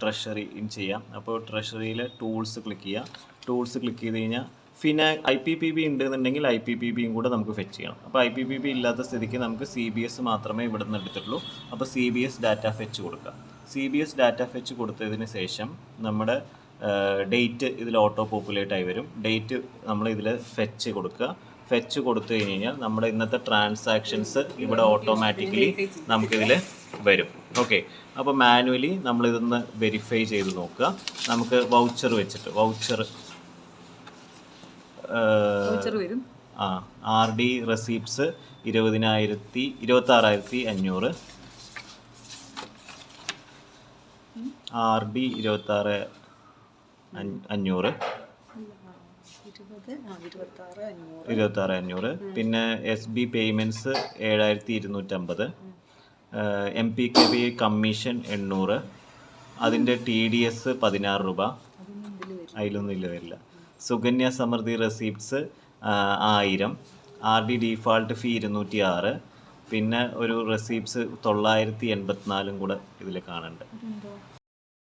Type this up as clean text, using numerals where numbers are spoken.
Treasury ചെയ്യാം. അപ്പോൾ ട്രഷറിയിൽ tools click ചെയ്യുക. ടൂൾസ് ക്ലിക്ക് ചെയ്ത് കഴിഞ്ഞാൽ IPPB ഉണ്ടെന്നുണ്ടെങ്കിൽ IPPBയും കൂടെ നമുക്ക് ഫെച്ച് ചെയ്യണം. അപ്പോൾ IPPB ഇല്ലാത്ത സ്ഥിതിക്ക് നമുക്ക് CBS മാത്രമേ ഇവിടെ നിന്ന് എടുത്തിട്ടുള്ളൂ. അപ്പോൾ CBS ഡാറ്റ ഫെച്ച് കൊടുക്കുക. CBS ഡാറ്റ ഫെച്ച് കൊടുത്തതിന് ശേഷം നമ്മുടെ ഡേറ്റ് ഇതിൽ ഓട്ടോ പോപ്പുലേറ്റ് ആയി വരും. ഡേറ്റ് നമ്മൾ ഇതിൽ ഫെച്ച് കൊടുക്കുക. ഫെച്ച് കൊടുത്തു കഴിഞ്ഞ് കഴിഞ്ഞാൽ നമ്മുടെ ഇന്നത്തെ ട്രാൻസാക്ഷൻസ് ഇവിടെ ഓട്ടോമാറ്റിക്കലി നമുക്കിതിൽ വരും. ഓക്കെ, അപ്പോൾ മാനുവലി നമ്മളിതൊന്ന് വെരിഫൈ ചെയ്ത് നോക്കുക. നമുക്ക് വൗച്ചർ വെച്ചിട്ട് വൗച്ചർ വരും. RD receipts 26,500, RD 26,500, 26,500. പിന്നെ SB പേയ്മെൻറ്റ്സ് 7,250, MPKB കമ്മീഷൻ 800, അതിൻ്റെ TDS 16 രൂപ, അതിലൊന്നും ഇല്ല വരില്ല. Sukanya Samriddhi receipts 1000, RD default ഫീ 206, പിന്നെ ഒരു റെസീപ്റ്റ്സ് 984 കൂടെ ഇതിൽ കാണുന്നുണ്ട്.